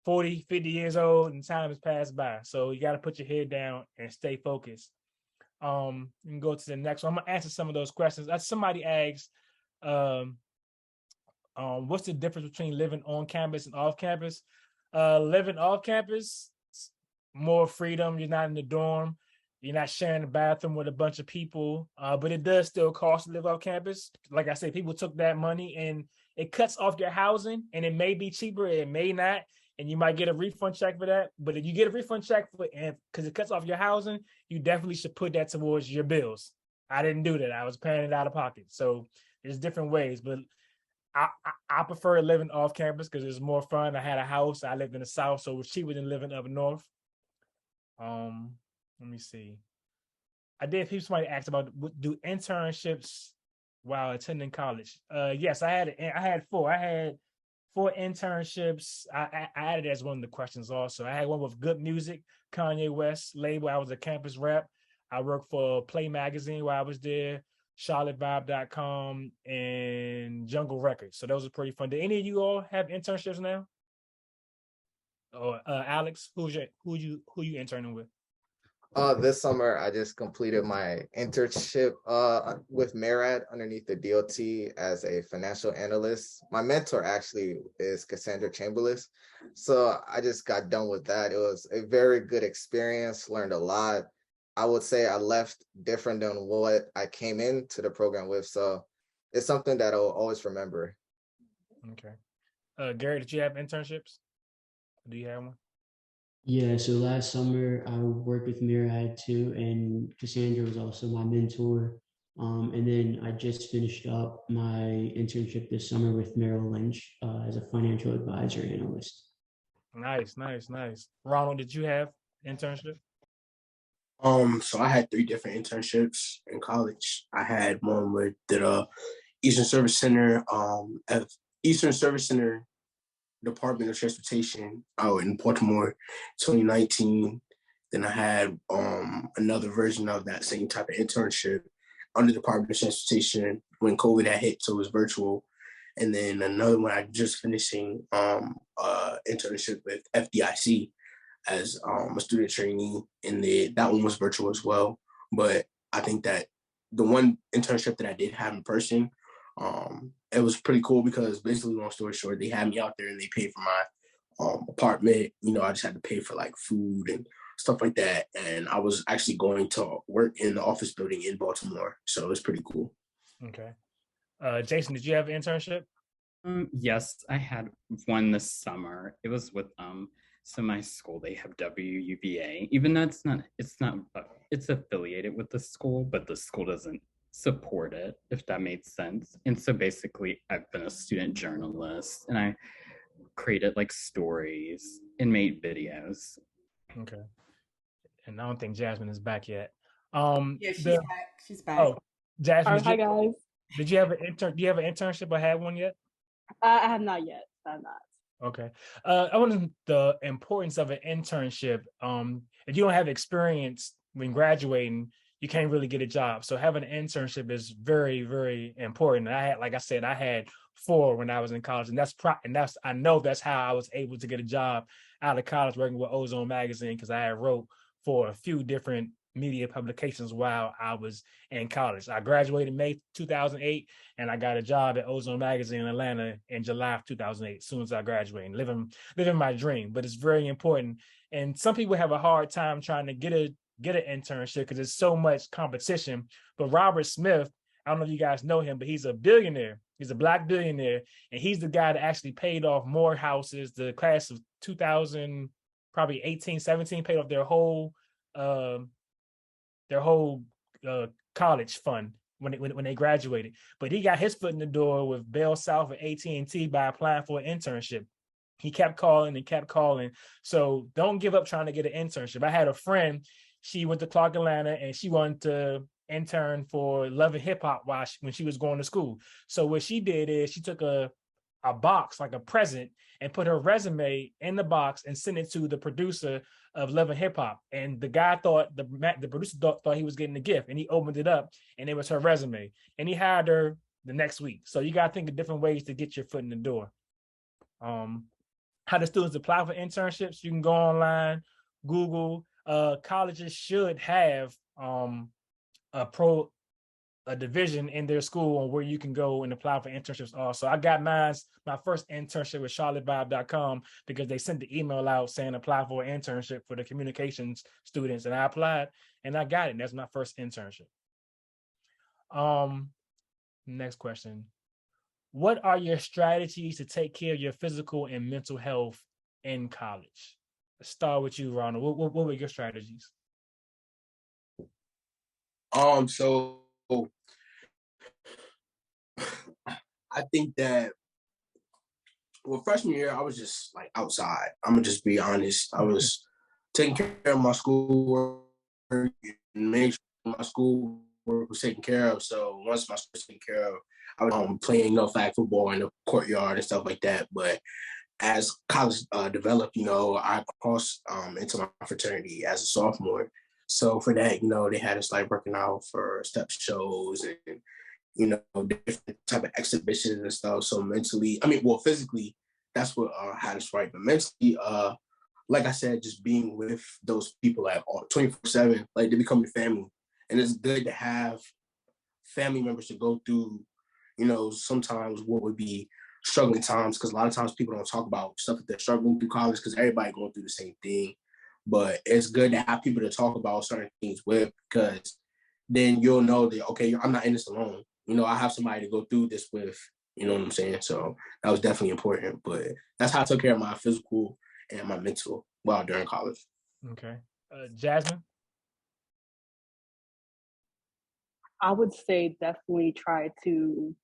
40, 50 years old, and time has passed by. So you got to put your head down and stay focused. You can go to the next one. I'm gonna answer some of those questions. Somebody asked, what's the difference between living on campus and off campus? Living off campus, more freedom. You're not in the dorm. You're not sharing the bathroom with a bunch of people, but it does still cost to live off campus. Like I said, people took that money and it cuts off your housing, and it may be cheaper, it may not. and you might get a refund check for that. But if you get a refund check for, and because it cuts off your housing, you definitely should put that towards your bills. I didn't do that. I was paying it out of pocket. So there's different ways, but I prefer living off campus because it's more fun. I had a house. I lived in the South, so it was cheaper than living up north. Let me see. I did. Somebody asked about do internships while attending college. Yes, I had four. I had four internships. I added as one of the questions also. I had one with Good Music, Kanye West label. I was a campus rep. I worked for Play Magazine while I was there, CharlotteVibe.com, and Jungle Records. So those are pretty fun. Did any of you all have internships now? Or Alex, who you interning with? This summer I just completed my internship with Marad underneath the DOT as a financial analyst. My mentor actually is Cassandra Chamberlain. So I just got done with that. It was a very good experience, learned a lot. I would say I left different than what I came into the program with. So it's something that I'll always remember. Okay. Gary, did you have internships? Do you have one? Yeah, so last summer I worked with Mirad too, and Cassandra was also my mentor. And then I just finished up my internship this summer with Merrill Lynch as a financial advisor analyst. Nice. Ronald, did you have internship? So I had 3 different internships in college. I had one with the Eastern Service Center, Eastern Service Center Department of Transportation out in Baltimore, 2019. Then I had another version of that same type of internship under the Department of Transportation when COVID had hit, so it was virtual. And then another one I just finishing internship with FDIC as a student trainee, and that one was virtual as well. But I think that the one internship that I did have in person, it was pretty cool because basically, long story short, they had me out there and they paid for my apartment. You know, I just had to pay for like food and stuff like that. And I was actually going to work in the office building in Baltimore. So it was pretty cool. Okay. Jason, did you have an internship? Yes, I had one this summer. It was with so my school, they have WUVA, even though it's affiliated with the school, but the school doesn't support it, if that made sense. And so basically I've been a student journalist and I created like stories and made videos. Okay. And I don't think Jasmine is back yet. Yeah, she's back. Oh, Jasmine, Hi guys. Did you have do you have an internship or have one yet? I have not yet. I'm not. Okay. I wonder the importance of an internship. If you don't have experience when graduating, you can't really get a job. So having an internship is very, very important. Like I said, I had 4 when I was in college, and I know that's how I was able to get a job out of college working with Ozone Magazine, because I had wrote for a few different media publications while I was in college. I graduated May 2008, and I got a job at Ozone Magazine in Atlanta in July of 2008. As soon as I graduated, living my dream. But it's very important, and some people have a hard time trying to get an internship because there's so much competition. But Robert Smith, I don't know if you guys know him, but he's a billionaire. He's a Black billionaire, and he's the guy that actually paid off Morehouse's, the class of 2000, probably 18, 17, paid off their whole college fund when they graduated. But he got his foot in the door with Bell South and AT&T by applying for an internship. He kept calling and kept calling. So don't give up trying to get an internship. I had a friend, she went to Clark Atlanta, and she wanted to intern for Love and Hip Hop when she was going to school. So what she did is she took a box, like a present, and put her resume in the box and sent it to the producer of Love and Hip Hop. And the guy thought, the producer thought he was getting a gift, and he opened it up and it was her resume, and he hired her the next week. So you got to think of different ways to get your foot in the door. How do students apply for internships? You can go online, Google. Colleges should have a division in their school on where you can go and apply for internships also. I got my first internship with CharlotteVibe.com because they sent the email out saying apply for an internship for the communications students, and I applied and I got it. That's my first internship. Next question. What are your strategies to take care of your physical and mental health in college? Let's start with you, Ronald. What were your strategies? So I think that freshman year I was just like outside. I'm gonna just be honest. I was taking care of my schoolwork and make sure my schoolwork was taken care of. So once my school was taken care of, I was playing flag football in the courtyard and stuff like that. But as college developed, I crossed into my fraternity as a sophomore. So for that, they had us like working out for step shows and different type of exhibitions and stuff. So mentally, physically, that's what had us right. But mentally, like I said, just being with those people like 24/7, like they become your family. And it's good to have family members to go through, sometimes what would be struggling times, because a lot of times people don't talk about stuff that they're struggling through college because everybody going through the same thing. But it's good to have people to talk about certain things with, because then you'll know that, okay, I'm not in this alone. I have somebody to go through this with, you know what I'm saying? So that was definitely important. But that's how I took care of my physical and my mental while during college. Okay. Jasmine? I would say definitely try to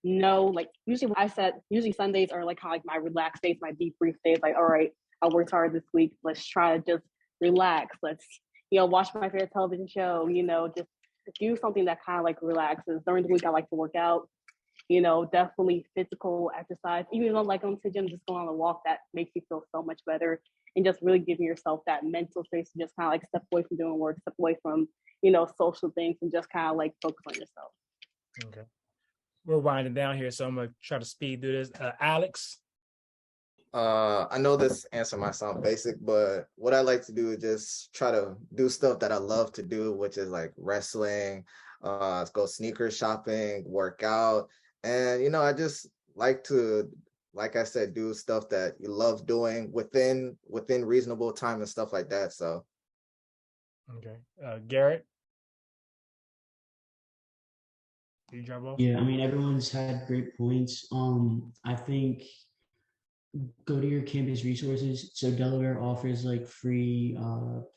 know, like usually Sundays are like kind of like my relaxed days, my debrief days. Like, all right, I worked hard this week. Let's try to just relax. Let's, watch my favorite television show, just do something that kind of like relaxes. During the week, I like to work out, definitely physical exercise. Even though like going to the gym, just going on a walk, that makes you feel so much better. And just really giving yourself that mental space to just kind of like step away from doing work, step away from, social things, and just kind of like focus on yourself. Okay. We're winding down here, so I'm going to try to speed through this. Alex? I know this answer might sound basic, but what I like to do is just try to do stuff that I love to do, which is like wrestling, go sneaker shopping, work out. And, I just like to, like I said, do stuff that you love doing within reasonable time and stuff like that. So. Okay. Garrett? Did you drop off? Yeah, everyone's had great points. I think go to your campus resources. So Delaware offers like free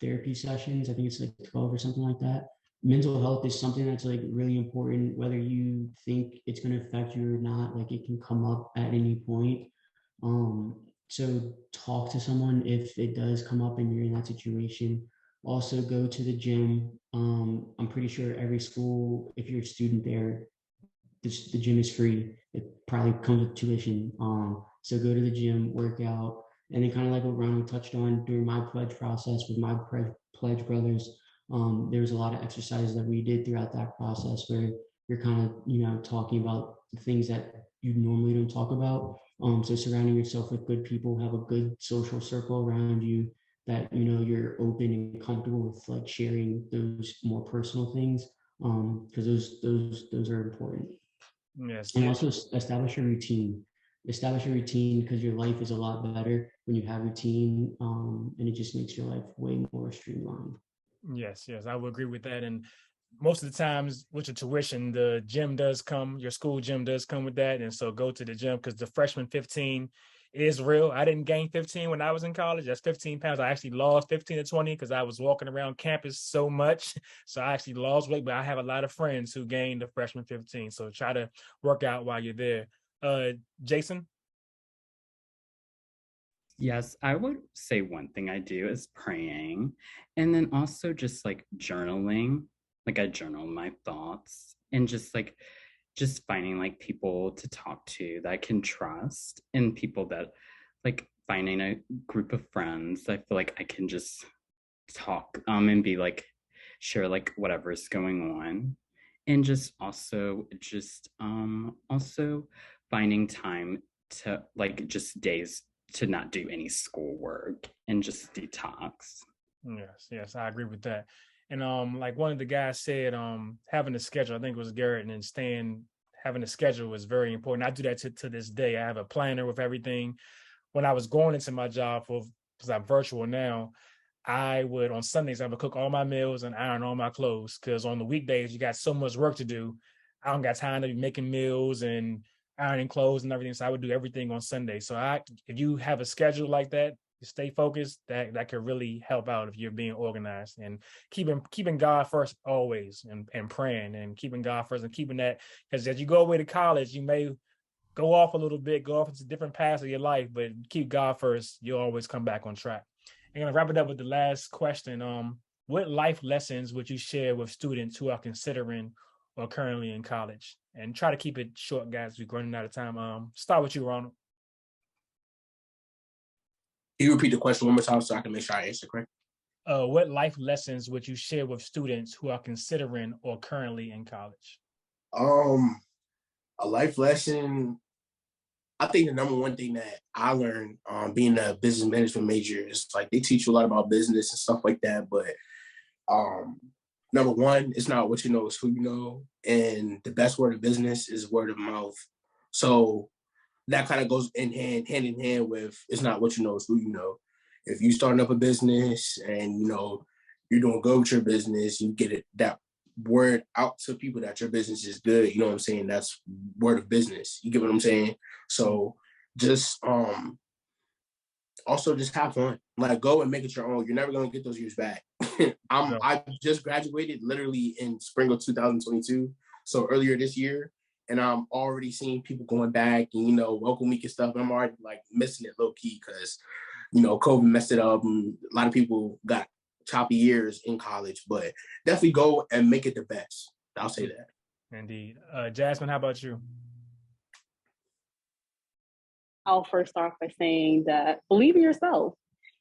therapy sessions. I think it's like 12 or something like that. Mental health is something that's like really important, whether you think it's going to affect you or not. Like it can come up at any point. So talk to someone if it does come up and you're in that situation. Also go to the gym. I'm pretty sure every school, if you're a student there, the gym is free. It probably comes with tuition. So go to the gym, work out, and then kind of like what Ronald touched on during my pledge process with my pledge brothers. There was a lot of exercises that we did throughout that process where you're kind of, talking about the things that you normally don't talk about. So surrounding yourself with good people, have a good social circle around you that, you're open and comfortable with like sharing those more personal things. Because those are important. Yes. And also establish a routine. Establish a routine because your life is a lot better when you have routine, and it just makes your life way more streamlined. Yes, I would agree with that. And most of the times with your tuition, the gym does come, your school gym does come with that. And so go to the gym because the freshman 15 is real. I didn't gain 15 when I was in college. That's 15 pounds. I actually lost 15 to 20 because I was walking around campus so much. So I actually lost weight, but I have a lot of friends who gained the freshman 15. So try to work out while you're there. Jason? Yes, I would say one thing I do is praying, and then also just like journaling. Like I journal my thoughts and just finding like people to talk to that I can trust, and people that like finding a group of friends I feel like I can just talk and be like share like whatever's going on, and just also finding time to like just days to not do any schoolwork and just detox. Yes, I agree with that. And like one of the guys said, having a schedule, I think it was Garrett, and having a schedule was very important. I do that to this day. I have a planner with everything. When I was going into my job, because I'm virtual now, I would on Sundays I would cook all my meals and iron all my clothes, because on the weekdays you got so much work to do. I don't got time to be making meals and ironing clothes and everything. So I would do everything on Sunday. So if you have a schedule like that, you stay focused, that could really help out if you're being organized and keeping God first always, and praying and keeping God first and keeping that, because as you go away to college, you may go off a little bit, go off into different paths of your life, but keep God first, you'll always come back on track. I'm gonna wrap it up with the last question. What life lessons would you share with students who are considering or currently in college? And try to keep it short, guys. We're running out of time. Start with you, Ronald. Can you repeat the question one more time so I can make sure I answer correct? What life lessons would you share with students who are considering or currently in college? A life lesson, I think the number one thing that I learned being a business management major is like they teach you a lot about business and stuff like that. But number one, it's not what you know, it's who you know. And the best word of business is word of mouth. So that kind of goes hand in hand with it's not what you know, it's who you know. If you starting up a business and you're doing good with your business, you get that word out to people that your business is good. You know what I'm saying? That's word of business. You get what I'm saying? So just also just have fun. Like go and make it your own. You're never gonna get those years back. I just graduated literally in spring of 2022, so earlier this year, and I'm already seeing people going back and welcome week and stuff. And I'm already like missing it low key because COVID messed it up, and a lot of people got choppy years in college. But definitely go and make it the best. I'll say that. Indeed. Jasmine, how about you? I'll first start by saying that believe in yourself.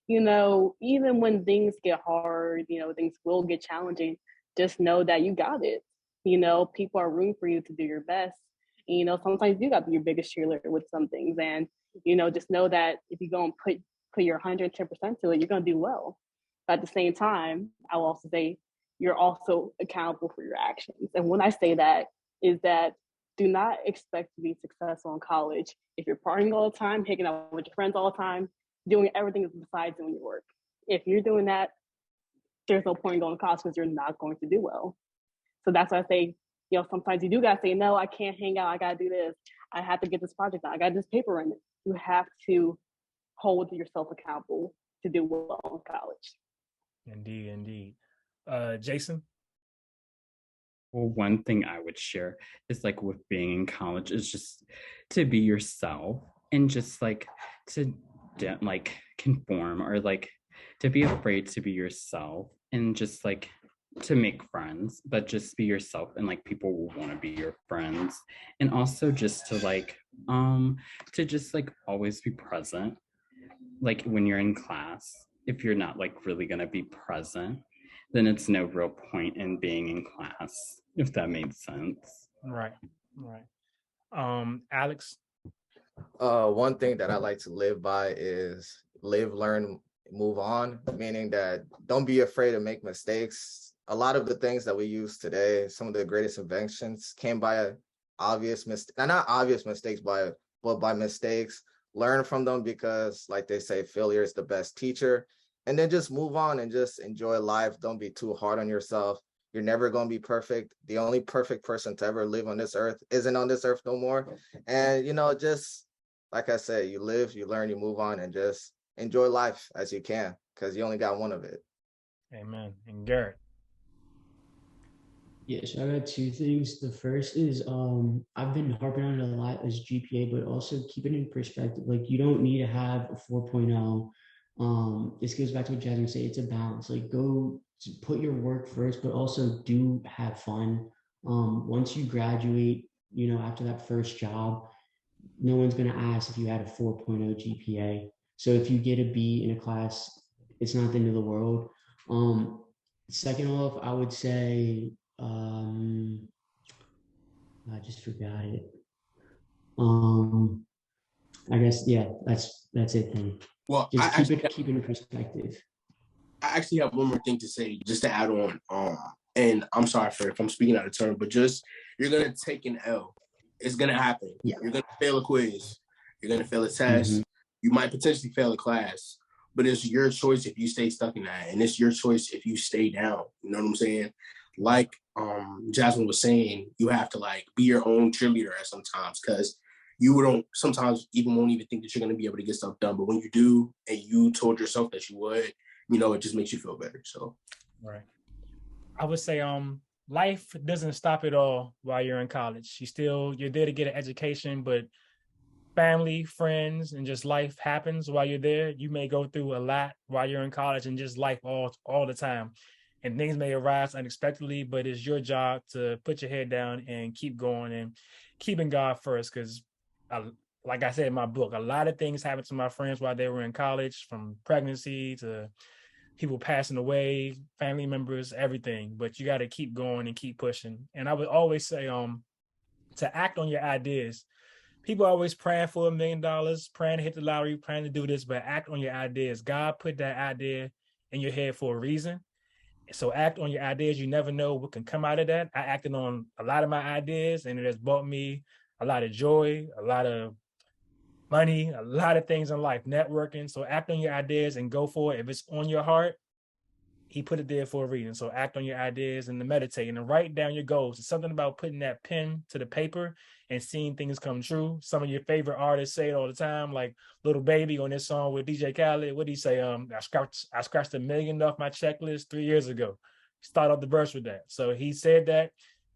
Even when things get hard, things will get challenging, just know that you got it. People are rooting for you to do your best. And, sometimes you got to be your biggest cheerleader with some things. And, just know that if you go and put your 110% to it, you're going to do well. But at the same time, I will also say you're also accountable for your actions. And when I say that is that do not expect to be successful in college if you're partying all the time, hanging out with your friends all the time, doing everything besides doing your work. If you're doing that, there's no point in going to college because you're not going to do well. So that's why I say, sometimes you do got to say, no, I can't hang out. I got to do this. I have to get this project done. I got this paper in it. You have to hold yourself accountable to do well in college. Indeed. Jason? Well, one thing I would share is like with being in college is just to be yourself and just like to like conform or like to be afraid to be yourself and just like to make friends, but just be yourself and like people will want to be your friends. And also just to just like always be present. Like when you're in class, if you're not like really going to be present, then it's no real point in being in class, if that made sense. Right. Alex? One thing that I like to live by is live, learn, move on, meaning that don't be afraid to make mistakes. A lot of the things that we use today, some of the greatest inventions came by obvious mistakes, not obvious mistakes, but by mistakes. Learn from them because, like they say, failure is the best teacher. And then just move on and just enjoy life. Don't be too hard on yourself. You're never going to be perfect. The only perfect person to ever live on this earth isn't on this earth no more. And, just like I said, you live, you learn, you move on, and just enjoy life as you can because you only got one of it. Amen. And Garrett? Yeah, so I got two things. The first is I've been harping on it a lot as GPA, but also keep it in perspective. Like you don't need to have a 4.0. This goes back to what Jasmine said. It's a balance. Like go put your work first, but also do have fun. Once you graduate, after that first job, no one's going to ask if you had a 4.0 GPA. So if you get a B in a class, it's not the end of the world. Second off, I would say, I just forgot it. I guess, yeah, that's it then. Well, just keep it in perspective. I actually have one more thing to say, just to add on. And I'm sorry if I'm speaking out of turn, but just you're gonna take an L. It's gonna happen. Yeah. You're gonna fail a quiz. You're gonna fail a test. Mm-hmm. You might potentially fail a class, but it's your choice if you stay stuck in that, and it's your choice if you stay down. You know what I'm saying? Like Jasmine was saying, you have to like be your own cheerleader at sometimes because you don't sometimes even won't even think that you're going to be able to get stuff done. But when you do, and you told yourself that you would, it just makes you feel better. So, right. I would say, life doesn't stop at all while you're in college. You're there to get an education, but family, friends, and just life happens while you're there. You may go through a lot while you're in college, and just life all the time. And things may arise unexpectedly, but it's your job to put your head down and keep going and keeping God first. Because, like I said in my book, a lot of things happened to my friends while they were in college, from pregnancy to people passing away, family members, everything. But you got to keep going and keep pushing. And I would always say, to act on your ideas. People are always praying for $1 million, praying to hit the lottery, praying to do this, but act on your ideas. God put that idea in your head for a reason. So act on your ideas. You never know what can come out of that. I acted on a lot of my ideas, and it has brought me a lot of joy, a lot of money, a lot of things in life, networking. So act on your ideas and go for it. If it's on your heart, he put it there for a reason. So act on your ideas and to meditate and to write down your goals. It's something about putting that pen to the paper and seeing things come true. Some of your favorite artists say it all the time, like Little Baby on this song with DJ Khaled. What did he say? I scratched $1 million off my checklist 3 years ago. Start off the verse with that. So he said that.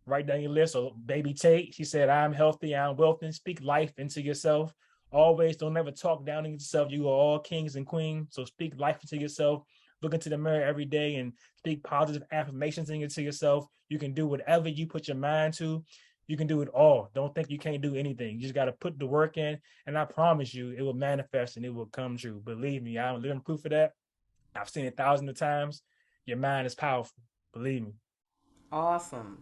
Write down your list. So Baby Tate, she said, I'm healthy, I'm wealthy. Speak life into yourself. Always don't ever talk down on yourself. You are all kings and queens. So speak life into yourself. Look into the mirror every day and speak positive affirmations into yourself. You can do whatever you put your mind to. You can do it all. Don't think you can't do anything. You just got to put the work in. And I promise you, it will manifest and it will come true. Believe me, I'm living proof of that. I've seen it thousands of times. Your mind is powerful. Believe me. Awesome.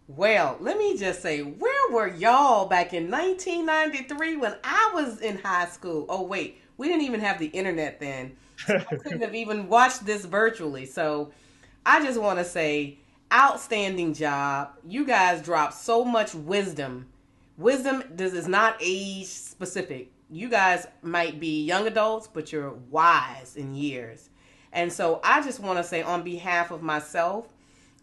Well, let me just say, where were y'all back in 1993 when I was in high school? Oh, wait, we didn't even have the internet then. So I couldn't have even watched this virtually. So I just want to say, outstanding job. You guys dropped so much wisdom. Wisdom is not age specific. You guys might be young adults, but you're wise in years. And so I just want to say, on behalf of myself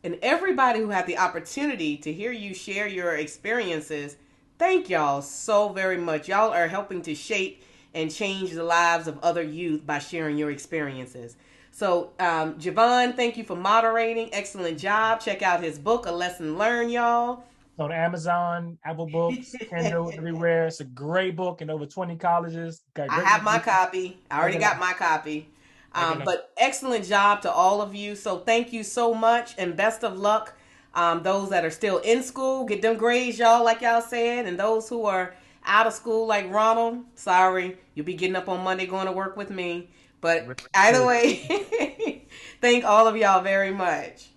and everybody who had the opportunity to hear you share your experiences, thank y'all so very much. Y'all are helping to shape and change the lives of other youth by sharing your experiences. So, Javon, thank you for moderating. Excellent job. Check out his book, A Lesson Learned, y'all. On Amazon, Apple Books, Kindle, everywhere. It's a great book in over 20 colleges. I have my copy. I already got my copy. But excellent job to all of you. So thank you so much and best of luck. Those that are still in school, get them grades, y'all, like y'all said. And those who are out of school, like Ronald, sorry, you'll be getting up on Monday going to work with me. But either way, thank all of y'all very much.